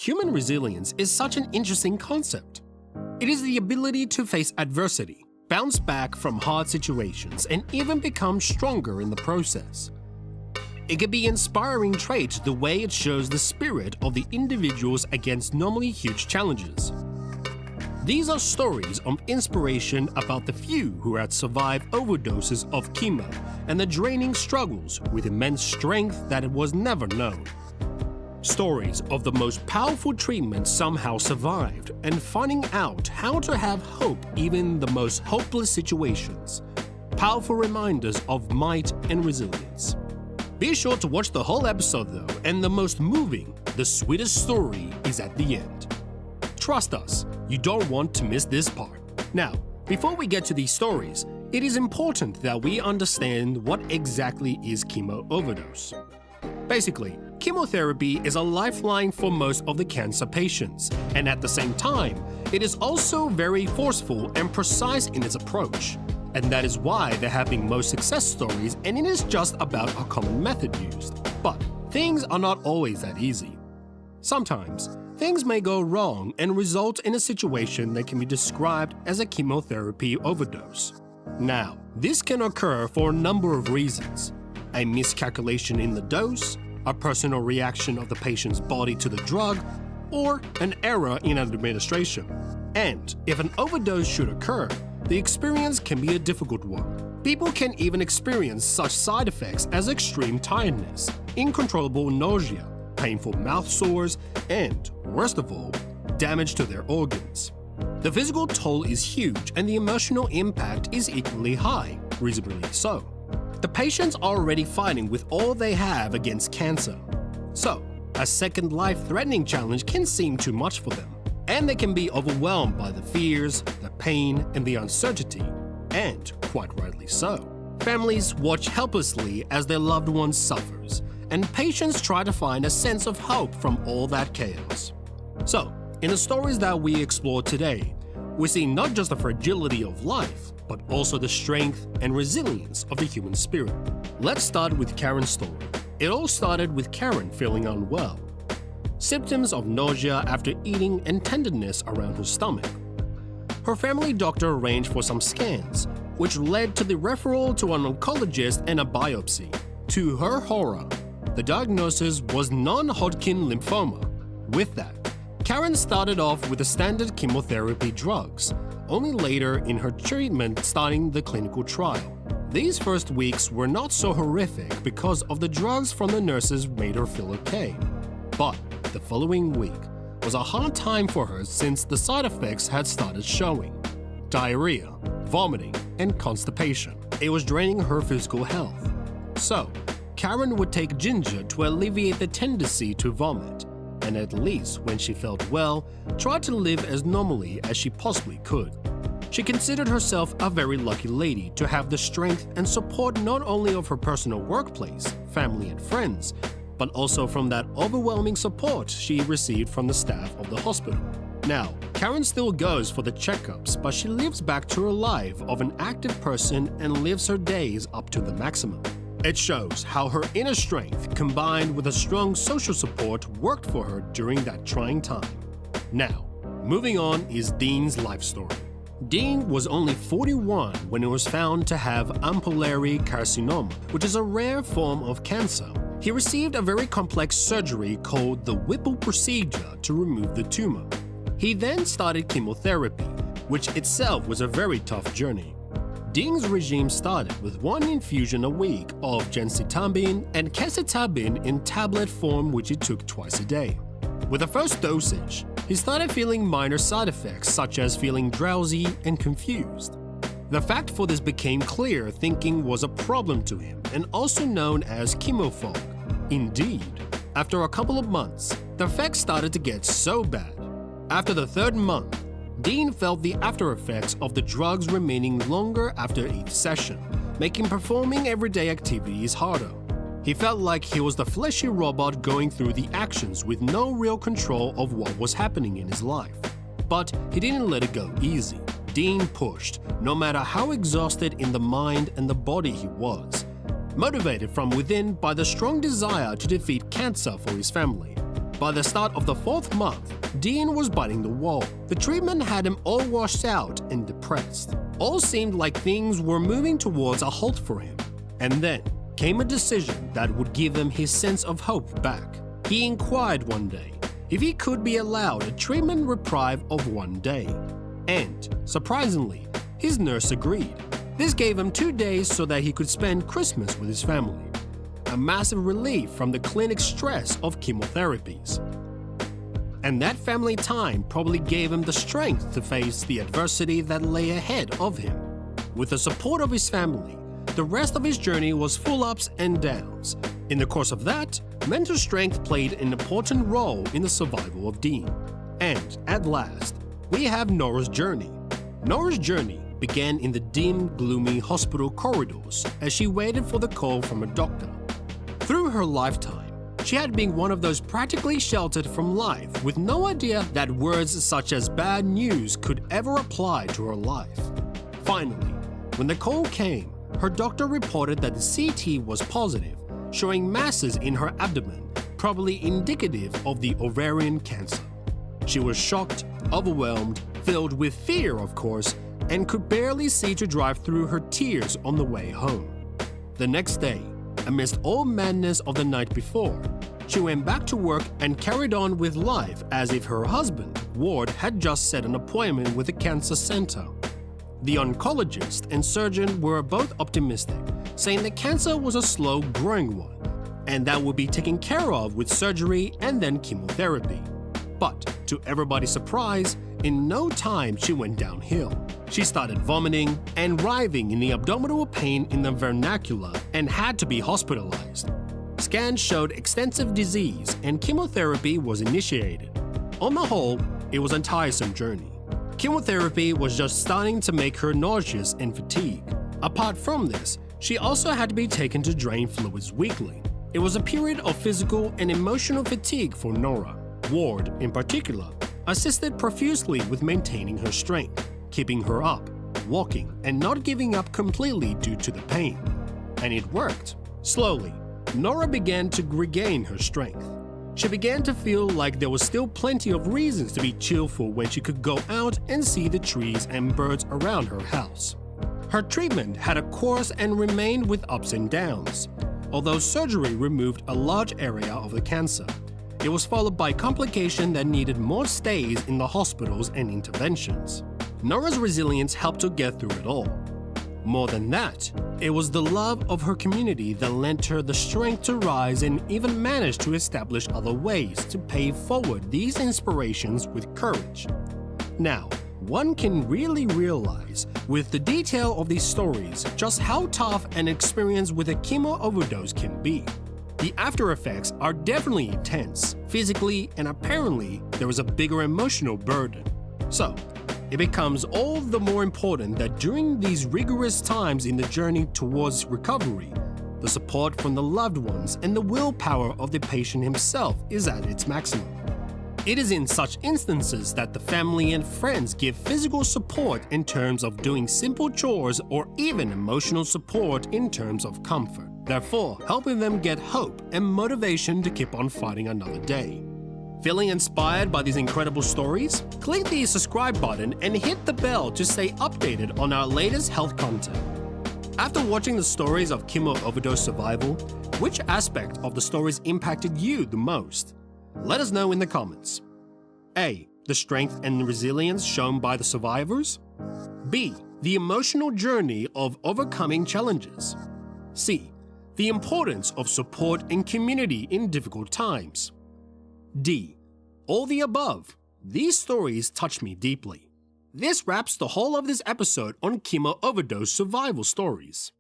Human resilience is such an interesting concept. It is the ability to face adversity, bounce back from hard situations, and even become stronger in the process. It can be an inspiring trait the way it shows the spirit of the individuals against normally huge challenges. These are stories of inspiration about the few who had survived overdoses of chemo and the draining struggles with immense strength that was never known. Stories of the most powerful treatment somehow survived and finding out how to have hope even in the most hopeless situations. Powerful reminders of might and resilience. Be sure to watch the whole episode though, and the most moving, the sweetest story is at the end. Trust us, you don't want to miss this part. Now, before we get to these stories, it is important that we understand what exactly is chemo overdose. Basically, chemotherapy is a lifeline for most of the cancer patients, and at the same time, it is also very forceful and precise in its approach. And that is why there have been most success stories, and it is just about a common method used. But things are not always that easy. Sometimes, things may go wrong and result in a situation that can be described as a chemotherapy overdose. Now, this can occur for a number of reasons. A miscalculation in the dose, a personal reaction of the patient's body to the drug, or an error in administration. And if an overdose should occur, the experience can be a difficult one. People can even experience such side effects as extreme tiredness, uncontrollable nausea, painful mouth sores, and, worst of all, damage to their organs. The physical toll is huge and the emotional impact is equally high, reasonably so. The patients are already fighting with all they have against cancer. So, a second life-threatening challenge can seem too much for them, and they can be overwhelmed by the fears, the pain, and the uncertainty, and quite rightly so. Families watch helplessly as their loved one suffers, and patients try to find a sense of hope from all that chaos. So, in the stories that we explore today, we see not just the fragility of life, but also the strength and resilience of the human spirit. Let's start with Karen's story. It all started with Karen feeling unwell. Symptoms of nausea after eating and tenderness around her stomach. Her family doctor arranged for some scans, which led to the referral to an oncologist and a biopsy. To her horror, the diagnosis was non-Hodgkin lymphoma. With that, Karen started off with the standard chemotherapy drugs, only later in her treatment starting the clinical trial. These first weeks were not so horrific because of the drugs from the nurses made her feel okay. But the following week was a hard time for her since the side effects had started showing. Diarrhea, vomiting, and constipation. It was draining her physical health. So, Karen would take ginger to alleviate the tendency to vomit, and at least when she felt well, tried to live as normally as she possibly could. She considered herself a very lucky lady to have the strength and support not only of her personal workplace, family and friends, but also from that overwhelming support she received from the staff of the hospital. Now, Karen still goes for the checkups, but she lives back to her life of an active person and lives her days up to the maximum. It shows how her inner strength combined with a strong social support worked for her during that trying time. Now, moving on is Dean's life story. Dean was only 41 when he was found to have ampullary carcinoma, which is a rare form of cancer. He received a very complex surgery called the Whipple procedure to remove the tumor. He then started chemotherapy, which itself was a very tough journey. Dean's regime started with 1 infusion a week of gemcitabine and quetiapine in tablet form, which he took twice a day. With the first dosage, he started feeling minor side effects such as feeling drowsy and confused. The fact for this became clear thinking was a problem to him and also known as chemo fog. Indeed, after a couple of months, the effects started to get so bad. After the 3rd month, Dean felt the after effects of the drugs remaining longer after each session, making performing everyday activities harder. He felt like he was the fleshy robot going through the actions with no real control of what was happening in his life. But he didn't let it go easy. Dean pushed, no matter how exhausted in the mind and the body he was. Motivated from within by the strong desire to defeat cancer for his family, By the start of the 4th month, Dean was biting the wall. The treatment had him all washed out and depressed. All seemed like things were moving towards a halt for him. And then came a decision that would give him his sense of hope back. He inquired one day if he could be allowed a treatment reprieve of 1 day. And, surprisingly, his nurse agreed. This gave him 2 days so that he could spend Christmas with his family. A massive relief from the clinic stress of chemotherapies. And that family time probably gave him the strength to face the adversity that lay ahead of him. With the support of his family, the rest of his journey was full ups and downs. In the course of that, mental strength played an important role in the survival of Dean. And, at last, we have Nora's journey. Nora's journey began in the dim, gloomy hospital corridors as she waited for the call from a doctor. Through her lifetime, she had been one of those practically sheltered from life with no idea that words such as bad news could ever apply to her life. Finally, when the call came, her doctor reported that the CT was positive, showing masses in her abdomen, probably indicative of the ovarian cancer. She was shocked, overwhelmed, filled with fear, of course, and could barely see to drive through her tears on the way home. The next day, amidst all madness of the night before, she went back to work and carried on with life as if her husband, Ward, had just set an appointment with the cancer center. The oncologist and surgeon were both optimistic, saying the cancer was a slow-growing one, and that would be taken care of with surgery and then chemotherapy. But, to everybody's surprise, in no time she went downhill. She started vomiting and writhing in the abdominal pain in the vernacular and had to be hospitalized. Scans showed extensive disease and chemotherapy was initiated. On the whole, it was a tiresome journey. Chemotherapy was just starting to make her nauseous and fatigued. Apart from this, she also had to be taken to drain fluids weekly. It was a period of physical and emotional fatigue for Nora. Ward, in particular, assisted profusely with maintaining her strength, keeping her up, walking, and not giving up completely due to the pain. And it worked. Slowly, Nora began to regain her strength. She began to feel like there was still plenty of reasons to be cheerful when she could go out and see the trees and birds around her house. Her treatment had a course and remained with ups and downs. Although surgery removed a large area of the cancer, it was followed by complications that needed more stays in the hospitals and interventions. Nora's resilience helped her get through it all. More than that, it was the love of her community that lent her the strength to rise and even manage to establish other ways to pave forward these inspirations with courage. Now, one can really realize with the detail of these stories just how tough an experience with a chemo overdose can be. The after effects are definitely intense, physically, and apparently there is a bigger emotional burden. So, it becomes all the more important that during these rigorous times in the journey towards recovery, the support from the loved ones and the willpower of the patient himself is at its maximum. It is in such instances that the family and friends give physical support in terms of doing simple chores or even emotional support in terms of comfort, therefore helping them get hope and motivation to keep on fighting another day. Feeling inspired by these incredible stories? Click the subscribe button and hit the bell to stay updated on our latest health content. After watching the stories of chemo overdose survival, which aspect of the stories impacted you the most? Let us know in the comments. A. The strength and resilience shown by the survivors. B. The emotional journey of overcoming challenges. C. The importance of support and community in difficult times. D. All the above. These stories touch me deeply. This wraps the whole of this episode on chemo overdose survival stories.